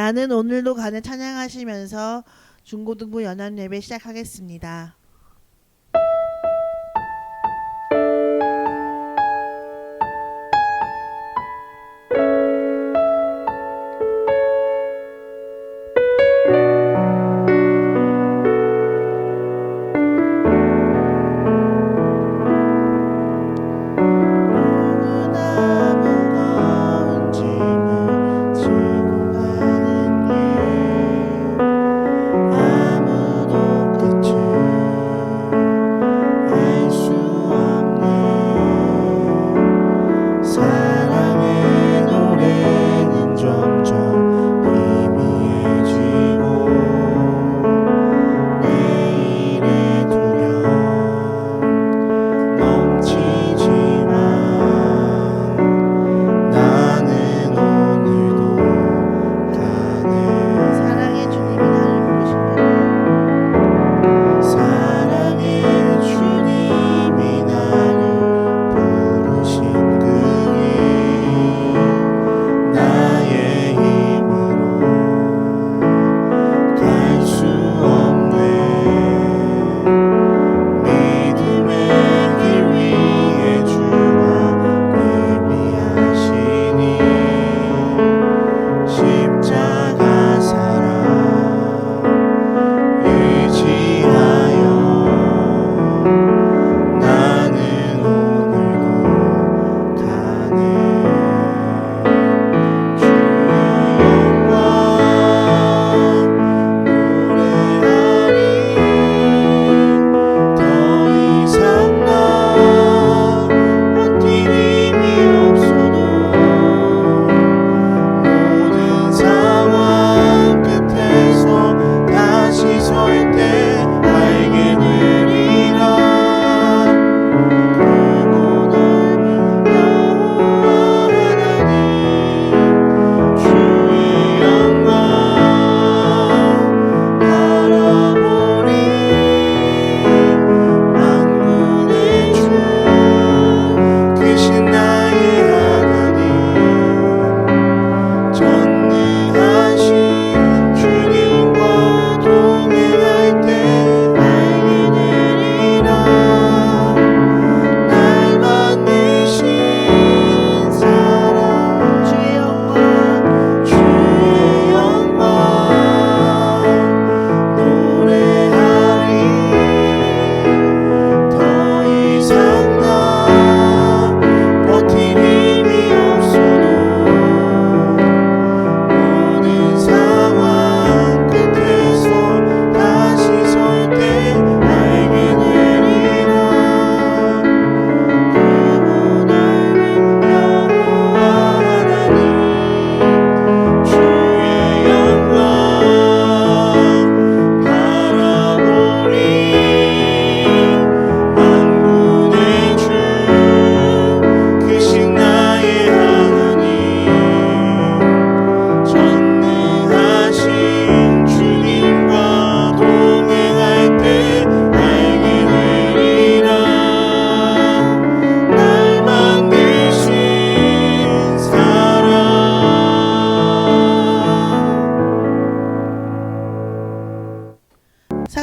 나는 오늘도 간에 찬양하시면서 중고등부 연합 예배 시작하겠습니다.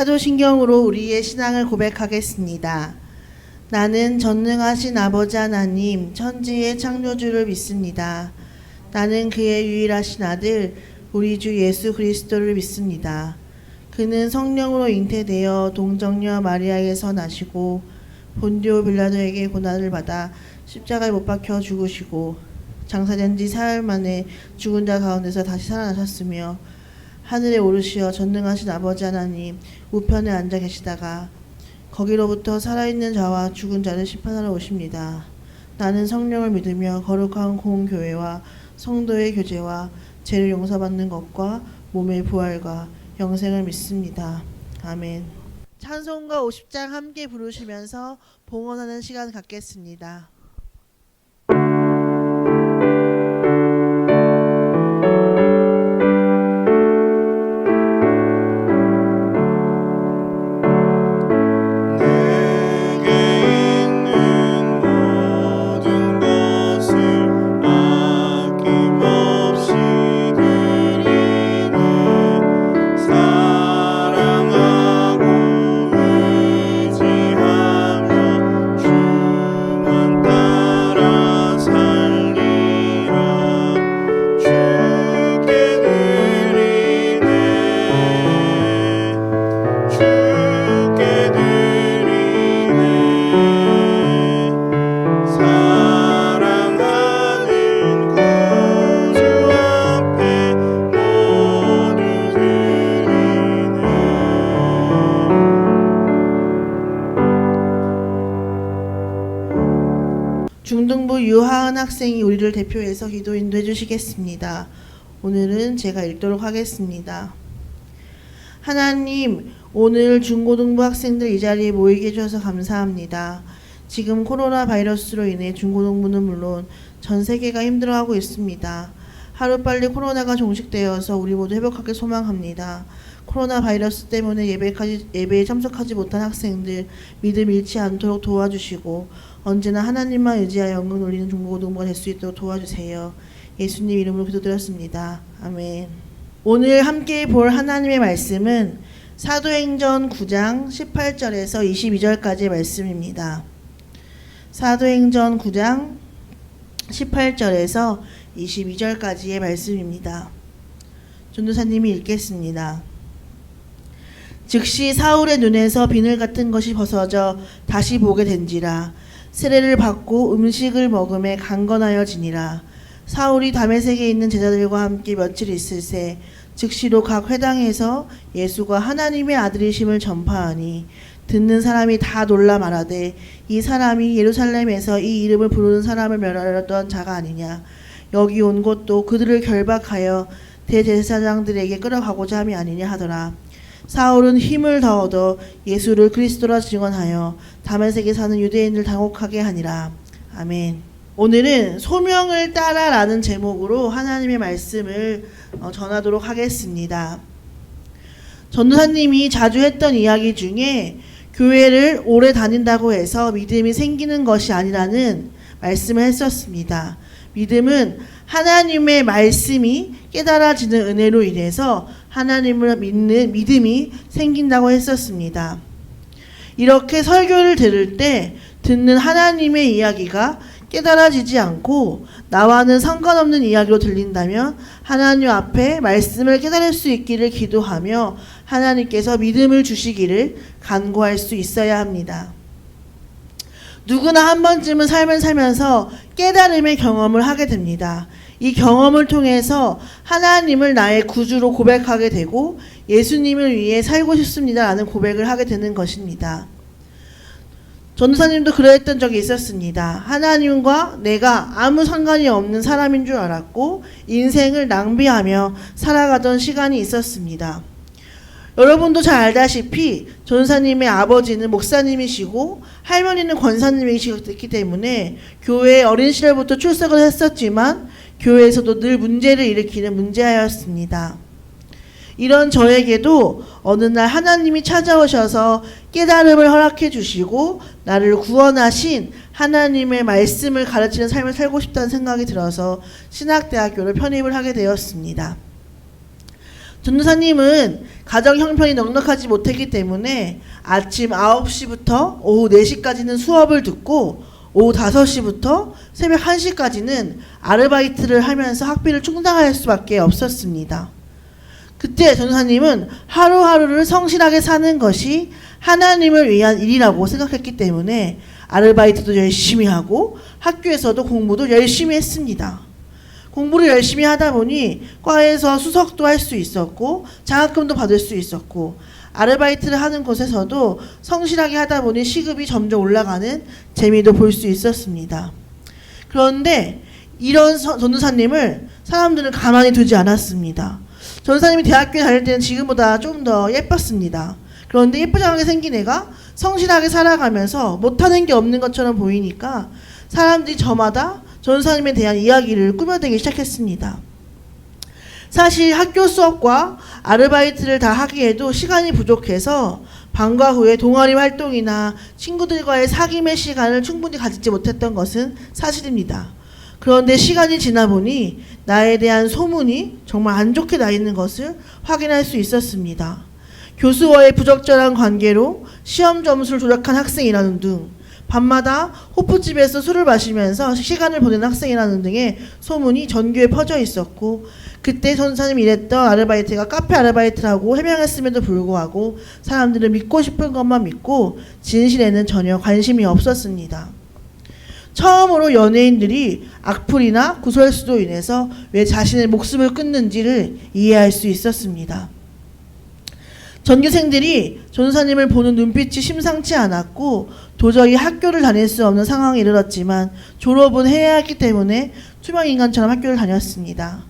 사도신경으로 우리의 신앙을 고백하겠습니다. 나는 전능하신 아버지 하나님 천지의 창조주를 믿습니다. 나는 그의 유일하신 아들 우리 주 예수 그리스도를 믿습니다. 그는 성령으로 잉태되어 동정녀 마리아에게서 나시고 본디오 빌라도에게 고난을 받아 십자가에 못 박혀 죽으시고 장사된 지 사흘 만에 죽은 자 가운데서 다시 살아나셨으며 하늘에 오르시어 전능하신 아버지 하나님 우편에 앉아 계시다가 거기로부터 살아있는 자와 죽은 자를 심판하러 오십니다. 나는 성령을 믿으며 거룩한 공교회와 성도의 교제와 죄를 용서받는 것과 몸의 부활과 영생을 믿습니다. 아멘. 찬송가 50장 함께 부르시면서 봉헌하는 시간 갖겠습니다. 아낌없이 드리 중등부 유하은 학생이 우리를 대표해서 기도 인도해 주시겠습니다. 오늘은 제가 읽도록 하겠습니다. 하나님, 오늘 중고등부 학생들 이 자리에 모이게 해주셔서 감사합니다. 지금 코로나 바이러스로 인해 중고등부는 물론 전 세계가 힘들어하고 있습니다. 하루빨리 코로나가 종식되어서 우리 모두 회복하길 소망합니다. 코로나 바이러스 때문에 예배에 참석하지 못한 학생들 믿음 잃지 않도록 도와주시고 언제나 하나님만 의지하여 영광 돌리는 중고등부가 될 수 있도록 도와주세요. 예수님 이름으로 기도드렸습니다. 아멘. 오늘 함께 볼 하나님의 말씀은 사도행전 9장 18절에서 22절까지의 말씀입니다. 사도행전 9장 18절에서 22절까지의 말씀입니다. 전도사님이 읽겠습니다. 즉시 사울의 눈에서 비늘 같은 것이 벗어져 다시 보게 된지라. 세례를 받고 음식을 먹음에 강건하여지니라. 사울이 다메섹에 있는 제자들과 함께 며칠 있을새 즉시로 각 회당에서 예수가 하나님의 아들이심을 전파하니 듣는 사람이 다 놀라 말하되 이 사람이 예루살렘에서 이 이름을 부르는 사람을 멸하려던 자가 아니냐. 여기 온 것도 그들을 결박하여 대제사장들에게 끌어가고자 함이 아니냐 하더라. 사울은 힘을 더 얻어 예수를 그리스도라 증언하여 다메섹에 사는 유대인을 당혹하게 하니라. 아멘. 오늘은 소명을 따라라는 제목으로 하나님의 말씀을 전하도록 하겠습니다. 전도사님이 자주 했던 이야기 중에 교회를 오래 다닌다고 해서 믿음이 생기는 것이 아니라는 말씀을 했었습니다. 믿음은 하나님의 말씀이 깨달아지는 은혜로 인해서 하나님을 믿는 믿음이 생긴다고 했었습니다. 이렇게 설교를 들을 때 듣는 하나님의 이야기가 깨달아지지 않고 나와는 상관없는 이야기로 들린다면 하나님 앞에 말씀을 깨달을 수 있기를 기도하며 하나님께서 믿음을 주시기를 간구할 수 있어야 합니다. 누구나 한 번쯤은 삶을 살면서 깨달음의 경험을 하게 됩니다. 이 경험을 통해서 하나님을 나의 구주로 고백하게 되고 예수님을 위해 살고 싶습니다라는 고백을 하게 되는 것입니다. 전도사님도 그랬던 적이 있었습니다. 하나님과 내가 아무 상관이 없는 사람인 줄 알았고 인생을 낭비하며 살아가던 시간이 있었습니다. 여러분도 잘 알다시피 전도사님의 아버지는 목사님이시고 할머니는 권사님이시기 때문에 교회에 어린 시절부터 출석을 했었지만 교회에서도 늘 문제를 일으키는 문제아였습니다. 이런 저에게도 어느 날 하나님이 찾아오셔서 깨달음을 허락해 주시고 나를 구원하신 하나님의 말씀을 가르치는 삶을 살고 싶다는 생각이 들어서 신학대학교를 편입을 하게 되었습니다. 전도사님은 가정 형편이 넉넉하지 못했기 때문에 아침 9시부터 오후 4시까지는 수업을 듣고 오후 5시부터 새벽 1시까지는 아르바이트를 하면서 학비를 충당할 수밖에 없었습니다. 그때 전도사님은 하루하루를 성실하게 사는 것이 하나님을 위한 일이라고 생각했기 때문에 아르바이트도 열심히 하고 학교에서도 공부도 열심히 했습니다. 공부를 열심히 하다 보니 과에서 수석도 할 수 있었고 장학금도 받을 수 있었고 아르바이트를 하는 곳에서도 성실하게 하다 보니 시급이 점점 올라가는 재미도 볼 수 있었습니다. 그런데 이런 전도사님을 사람들은 가만히 두지 않았습니다. 전도사님이 대학교에 다닐 때는 지금보다 좀 더 예뻤습니다. 그런데 예쁘장하게 생긴 애가 성실하게 살아가면서 못하는 게 없는 것처럼 보이니까 사람들이 저마다 전도사님에 대한 이야기를 꾸며대기 시작했습니다. 사실 학교 수업과 아르바이트를 다 하기에도 시간이 부족해서 방과 후에 동아리 활동이나 친구들과의 사귐의 시간을 충분히 가지지 못했던 것은 사실입니다. 그런데 시간이 지나 보니 나에 대한 소문이 정말 안 좋게 나 있는 것을 확인할 수 있었습니다. 교수와의 부적절한 관계로 시험 점수를 조작한 학생이라는 등 밤마다 호프집에서 술을 마시면서 시간을 보내는 학생이라는 등의 소문이 전교에 퍼져 있었고 그때 전도사님이 일했던 아르바이트가 카페 아르바이트라고 해명했음에도 불구하고 사람들은 믿고 싶은 것만 믿고 진실에는 전혀 관심이 없었습니다. 처음으로 연예인들이 악플이나 구설수로 인해서 왜 자신의 목숨을 끊는지를 이해할 수 있었습니다. 전교생들이 전도사님을 보는 눈빛이 심상치 않았고 도저히 학교를 다닐 수 없는 상황에 이르렀지만 졸업은 해야 했기 때문에 투명인간처럼 학교를 다녔습니다.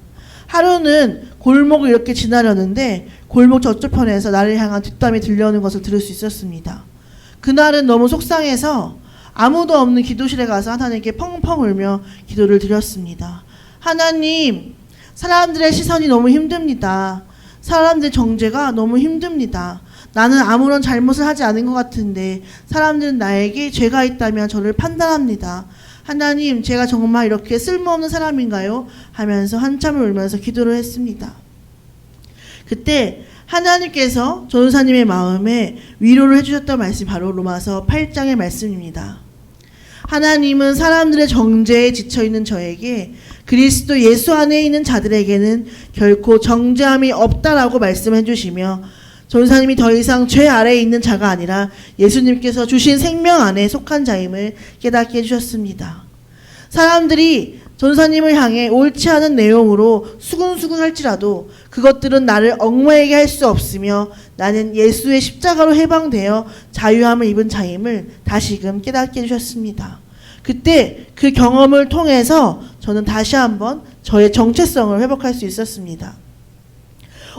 하루는 골목을 이렇게 지나려는데 골목 저쪽 편에서 나를 향한 뒷담이 들려오는 것을 들을 수 있었습니다. 그날은 너무 속상해서 아무도 없는 기도실에 가서 하나님께 펑펑 울며 기도를 드렸습니다. 하나님, 사람들의 시선이 너무 힘듭니다. 사람들의 정죄가 너무 힘듭니다. 나는 아무런 잘못을 하지 않은 것 같은데 사람들은 나에게 죄가 있다면 저를 판단합니다. 하나님, 제가 정말 이렇게 쓸모없는 사람인가요? 하면서 한참을 울면서 기도를 했습니다. 그때 하나님께서 전도사님의 마음에 위로를 해주셨던 말씀이 바로 로마서 8장의 말씀입니다. 하나님은 사람들의 정죄에 지쳐있는 저에게 그리스도 예수 안에 있는 자들에게는 결코 정죄함이 없다라고 말씀해 주시며 전도사님이 더 이상 죄 아래에 있는 자가 아니라 예수님께서 주신 생명 안에 속한 자임을 깨닫게 해주셨습니다. 사람들이 전도사님을 향해 옳지 않은 내용으로 수군수군 할지라도 그것들은 나를 얽매이게 할 수 없으며 나는 예수의 십자가로 해방되어 자유함을 입은 자임을 다시금 깨닫게 해주셨습니다. 그때 그 경험을 통해서 저는 다시 한번 저의 정체성을 회복할 수 있었습니다.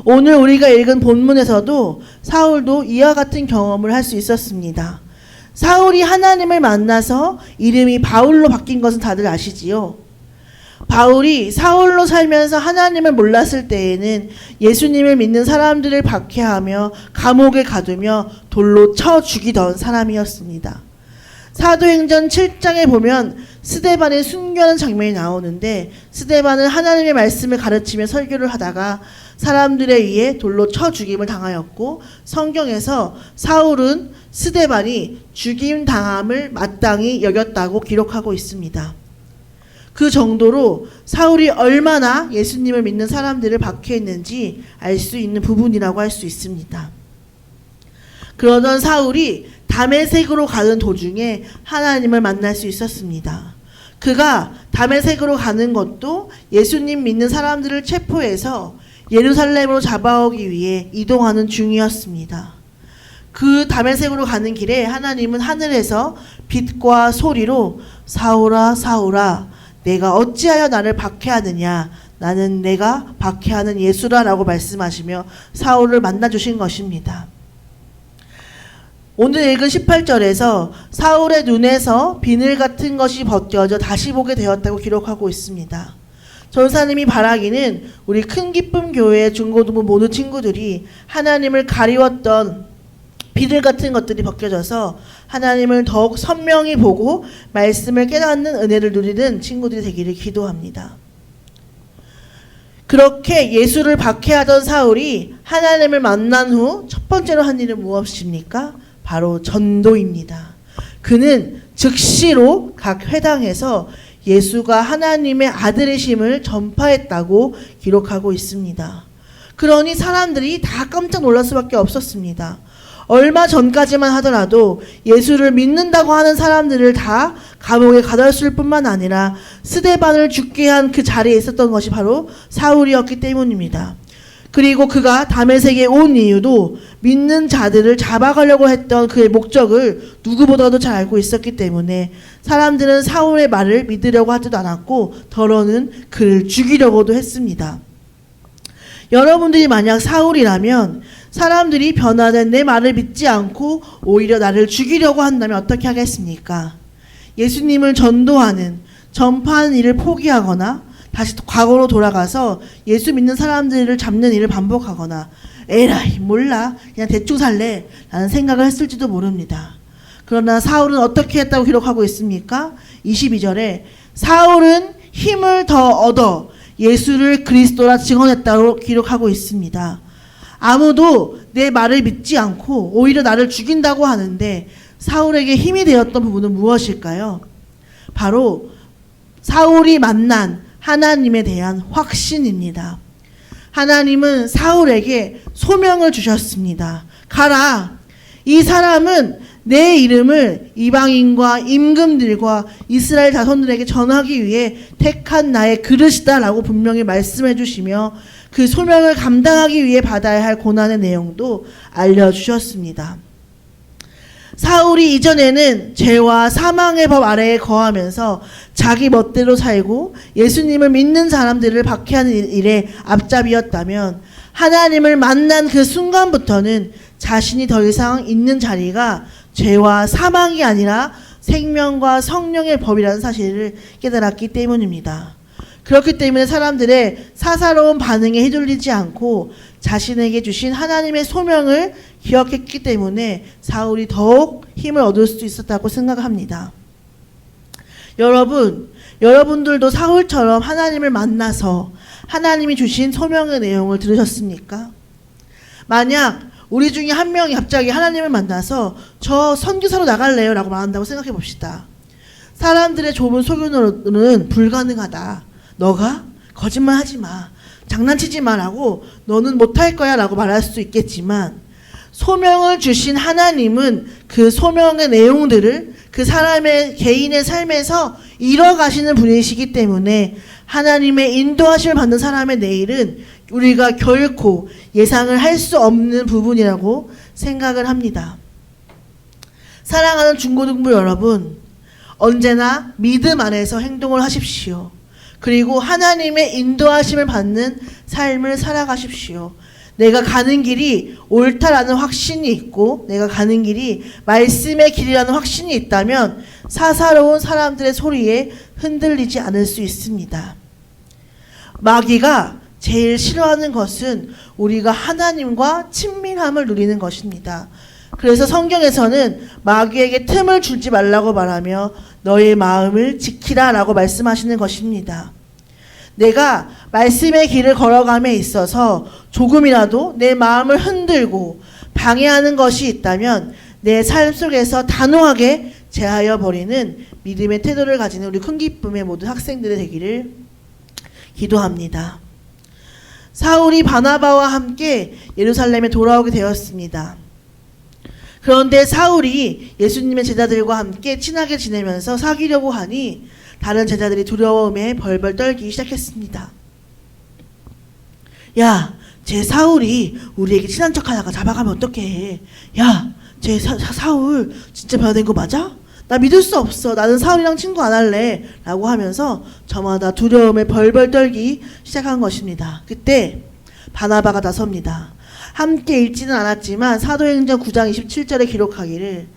오늘 우리가 읽은 본문에서도 사울도 이와 같은 경험을 할 수 있었습니다. 사울이 하나님을 만나서 이름이 바울로 바뀐 것은 다들 아시지요? 바울이 사울로 살면서 하나님을 몰랐을 때에는 예수님을 믿는 사람들을 박해하며 감옥에 가두며 돌로 쳐 죽이던 사람이었습니다. 사도행전 7장에 보면 스데반의 순교하는 장면이 나오는데 스데반은 하나님의 말씀을 가르치며 설교를 하다가 사람들에 의해 돌로 쳐 죽임을 당하였고 성경에서 사울은 스데반이 죽임 당함을 마땅히 여겼다고 기록하고 있습니다. 그 정도로 사울이 얼마나 예수님을 믿는 사람들을 박해했는지 알 수 있는 부분이라고 할 수 있습니다. 그러던 사울이 다메섹으로 가는 도중에 하나님을 만날 수 있었습니다. 그가 다메섹으로 가는 것도 예수님 믿는 사람들을 체포해서 예루살렘으로 잡아오기 위해 이동하는 중이었습니다. 그 다메섹으로 가는 길에 하나님은 하늘에서 빛과 소리로 사울아 사울아 내가 어찌하여 나를 박해하느냐 나는 내가 박해하는 예수라 라고 말씀하시며 사울을 만나주신 것입니다. 오늘 읽은 18절에서 사울의 눈에서 비늘 같은 것이 벗겨져 다시 보게 되었다고 기록하고 있습니다. 전사님이 바라기는 우리 큰 기쁨 교회 중고등부 모든 친구들이 하나님을 가리웠던 비늘 같은 것들이 벗겨져서 하나님을 더욱 선명히 보고 말씀을 깨닫는 은혜를 누리는 친구들이 되기를 기도합니다. 그렇게 예수를 박해하던 사울이 하나님을 만난 후 첫 번째로 한 일은 무엇입니까? 바로 전도입니다. 그는 즉시로 각 회당에서 예수가 하나님의 아들이심을 전파했다고 기록하고 있습니다. 그러니 사람들이 다 깜짝 놀랄 수밖에 없었습니다. 얼마 전까지만 하더라도 예수를 믿는다고 하는 사람들을 다 감옥에 가뒀을 뿐만 아니라 스데반을 죽게 한 그 자리에 있었던 것이 바로 사울이었기 때문입니다. 그리고 그가 다메섹에 온 이유도 믿는 자들을 잡아가려고 했던 그의 목적을 누구보다도 잘 알고 있었기 때문에 사람들은 사울의 말을 믿으려고 하지도 않았고 더러는 그를 죽이려고도 했습니다. 여러분들이 만약 사울이라면 사람들이 변화된 내 말을 믿지 않고 오히려 나를 죽이려고 한다면 어떻게 하겠습니까? 예수님을 전도하는, 전파하는 일을 포기하거나 다시 과거로 돌아가서 예수 믿는 사람들을 잡는 일을 반복하거나 에라이 몰라 그냥 대충 살래 라는 생각을 했을지도 모릅니다. 그러나 사울은 어떻게 했다고 기록하고 있습니까? 22절에 사울은 힘을 더 얻어 예수를 그리스도라 증언했다고 기록하고 있습니다. 아무도 내 말을 믿지 않고 오히려 나를 죽인다고 하는데 사울에게 힘이 되었던 부분은 무엇일까요? 바로 사울이 만난 하나님에 대한 확신입니다. 하나님은 사울에게 소명을 주셨습니다. 가라! 이 사람은 내 이름을 이방인과 임금들과 이스라엘 자손들에게 전하기 위해 택한 나의 그릇이다 라고 분명히 말씀해 주시며 그 소명을 감당하기 위해 받아야 할 고난의 내용도 알려주셨습니다. 사울이 이전에는 죄와 사망의 법 아래에 거하면서 자기 멋대로 살고 예수님을 믿는 사람들을 박해하는 일에 앞잡이였다면, 하나님을 만난 그 순간부터는 자신이 더 이상 있는 자리가 죄와 사망이 아니라 생명과 성령의 법이라는 사실을 깨달았기 때문입니다. 그렇기 때문에 사람들의 사사로운 반응에 휘둘리지 않고 자신에게 주신 하나님의 소명을 기억했기 때문에 사울이 더욱 힘을 얻을 수 있었다고 생각합니다. 여러분들도 사울처럼 하나님을 만나서 하나님이 주신 소명의 내용을 들으셨습니까? 만약 우리 중에 한 명이 갑자기 하나님을 만나서 저 선교사로 나갈래요 라고 말한다고 생각해 봅시다. 사람들의 좁은 소견으로는 불가능하다. 너가? 거짓말 하지 마. 장난치지 마라고, 너는 못할 거야 라고 말할 수 있겠지만, 소명을 주신 하나님은 그 소명의 내용들을 그 사람의 개인의 삶에서 이뤄가시는 분이시기 때문에 하나님의 인도하심을 받는 사람의 내일은 우리가 결코 예상을 할 수 없는 부분이라고 생각을 합니다. 사랑하는 중고등부 여러분, 언제나 믿음 안에서 행동을 하십시오. 그리고 하나님의 인도하심을 받는 삶을 살아가십시오. 내가 가는 길이 옳다라는 확신이 있고 내가 가는 길이 말씀의 길이라는 확신이 있다면 사사로운 사람들의 소리에 흔들리지 않을 수 있습니다. 마귀가 제일 싫어하는 것은 우리가 하나님과 친밀함을 누리는 것입니다. 그래서 성경에서는 마귀에게 틈을 주지 말라고 말하며 너의 마음을 지키라 라고 말씀하시는 것입니다. 내가 말씀의 길을 걸어감에 있어서 조금이라도 내 마음을 흔들고 방해하는 것이 있다면 내 삶 속에서 단호하게 제하여 버리는 믿음의 태도를 가지는 우리 큰 기쁨의 모든 학생들이 되기를 기도합니다. 사울이 바나바와 함께 예루살렘에 돌아오게 되었습니다. 그런데 사울이 예수님의 제자들과 함께 친하게 지내면서 사귀려고 하니 다른 제자들이 두려움에 벌벌 떨기 시작했습니다. 야, 쟤 사울이 우리에게 친한 척하다가 잡아가면 어떡해. 야, 쟤 사울 진짜 변화된 거 맞아? 나 믿을 수 없어. 나는 사울이랑 친구 안 할래. 라고 하면서 저마다 두려움에 벌벌 떨기 시작한 것입니다. 그때 바나바가 나섭니다. 함께 읽지는 않았지만 사도행전 9장 27절에 기록하기를,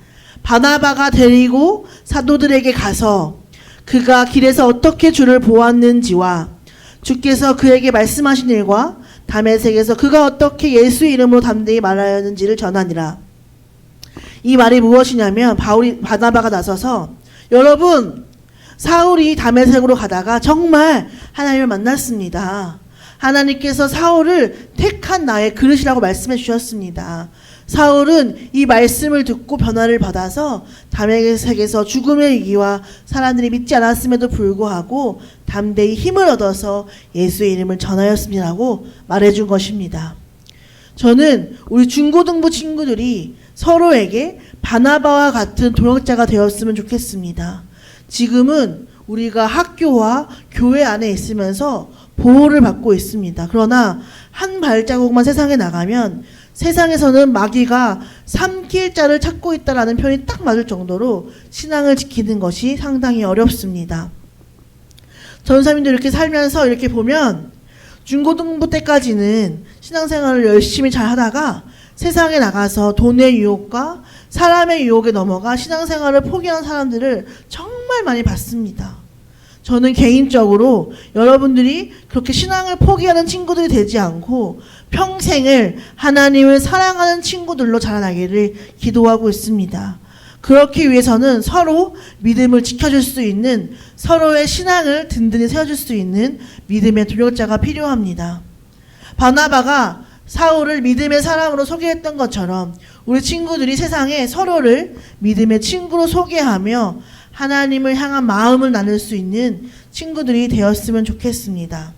바나바가 데리고 사도들에게 가서 그가 길에서 어떻게 주를 보았는지와 주께서 그에게 말씀하신 일과 다메섹에서 그가 어떻게 예수의 이름으로 담대히 말하였는지를 전하니라. 이 말이 무엇이냐면 바나바가 나서서, 여러분, 사울이 다메섹으로 가다가 정말 하나님을 만났습니다. 하나님께서 사울을 택한 나의 그릇이라고 말씀해 주셨습니다. 사울은 이 말씀을 듣고 변화를 받아서 다메섹에서 죽음의 위기와 사람들이 믿지 않았음에도 불구하고 담대히 힘을 얻어서 예수의 이름을 전하였습니다라고 말해준 것입니다. 저는 우리 중고등부 친구들이 서로에게 바나바와 같은 동역자가 되었으면 좋겠습니다. 지금은 우리가 학교와 교회 안에 있으면서 보호를 받고 있습니다. 그러나 한 발자국만 세상에 나가면 세상에서는 마귀가 삼킬 자를 찾고 있다라는 표현이 딱 맞을 정도로 신앙을 지키는 것이 상당히 어렵습니다. 전사님도 이렇게 살면서 이렇게 보면 중고등부 때까지는 신앙생활을 열심히 잘 하다가 세상에 나가서 돈의 유혹과 사람의 유혹에 넘어가 신앙생활을 포기한 사람들을 정말 많이 봤습니다. 저는 개인적으로 여러분들이 그렇게 신앙을 포기하는 친구들이 되지 않고 평생을 하나님을 사랑하는 친구들로 자라나기를 기도하고 있습니다. 그렇기 위해서는 서로 믿음을 지켜줄 수 있는, 서로의 신앙을 든든히 세워줄 수 있는 믿음의 동역자가 필요합니다. 바나바가 사울을 믿음의 사람으로 소개했던 것처럼 우리 친구들이 세상에 서로를 믿음의 친구로 소개하며 하나님을 향한 마음을 나눌 수 있는 친구들이 되었으면 좋겠습니다.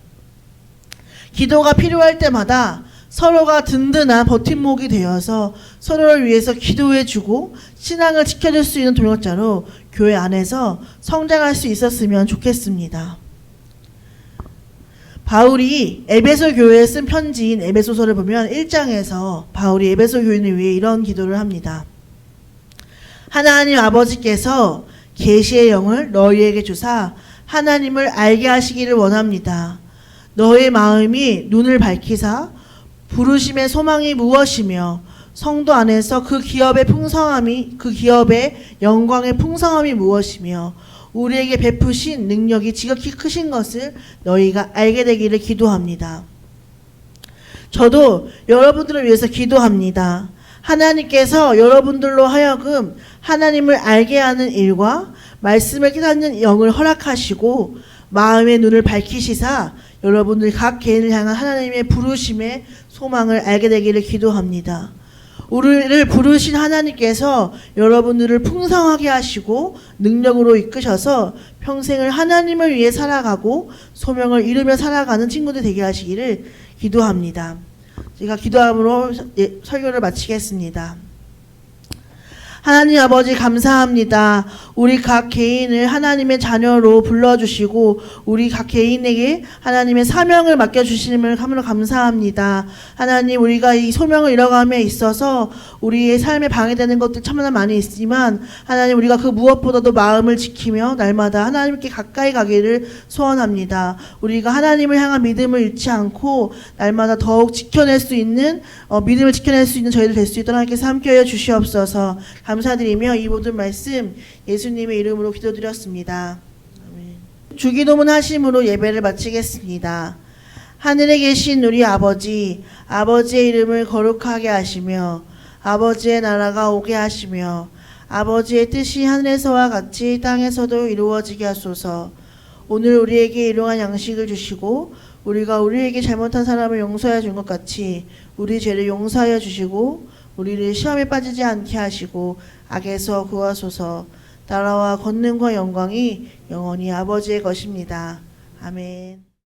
기도가 필요할 때마다 서로가 든든한 버팀목이 되어서 서로를 위해서 기도해주고 신앙을 지켜줄 수 있는 동역자로 교회 안에서 성장할 수 있었으면 좋겠습니다. 바울이 에베소 교회에 쓴 편지인 에베소서를 보면 1장에서 바울이 에베소 교인을 위해 이런 기도를 합니다. 하나님 아버지께서 계시의 영을 너희에게 주사 하나님을 알게 하시기를 원합니다. 너의 마음이 눈을 밝히사 부르심의 소망이 무엇이며 성도 안에서 그 기업의 풍성함이 그 기업의 영광의 풍성함이 무엇이며 우리에게 베푸신 능력이 지극히 크신 것을 너희가 알게 되기를 기도합니다. 저도 여러분들을 위해서 기도합니다. 하나님께서 여러분들로 하여금 하나님을 알게 하는 일과 말씀을 깨닫는 영을 허락하시고 마음의 눈을 밝히시사 여러분들 각 개인을 향한 하나님의 부르심의 소망을 알게 되기를 기도합니다. 우리를 부르신 하나님께서 여러분들을 풍성하게 하시고 능력으로 이끄셔서 평생을 하나님을 위해 살아가고 소명을 이루며 살아가는 친구들 되게 하시기를 기도합니다. 제가 기도함으로 설교를 마치겠습니다. 하나님 아버지 감사합니다. 우리 각 개인을 하나님의 자녀로 불러주시고 우리 각 개인에게 하나님의 사명을 맡겨주심을 참으로 감사합니다. 하나님 우리가 이 소명을 이뤄감에 있어서 우리의 삶에 방해되는 것들 참나 많이 있지만 하나님 우리가 그 무엇보다도 마음을 지키며 날마다 하나님께 가까이 가기를 소원합니다. 우리가 하나님을 향한 믿음을 잃지 않고 날마다 더욱 지켜낼 수 있는 믿음을 지켜낼 수 있는 저희들 될 수 있도록 하나님께서 함께하여 주시옵소서. 감사드리며 이 모든 말씀 예수님의 이름으로 기도드렸습니다. 아멘. 주기도문 하심으로 예배를 마치겠습니다. 하늘에 계신 우리 아버지, 아버지의 이름을 거룩하게 하시며 아버지의 나라가 오게 하시며 아버지의 뜻이 하늘에서와 같이 땅에서도 이루어지게 하소서. 오늘 우리에게 일용할 양식을 주시고 우리가 우리에게 잘못한 사람을 용서해 준 것 같이 우리 죄를 용서하여 주시고 우리를 시험에 빠지지 않게 하시고 악에서 구하소서. 나라와 권능과 영광이 영원히 아버지의 것입니다. 아멘.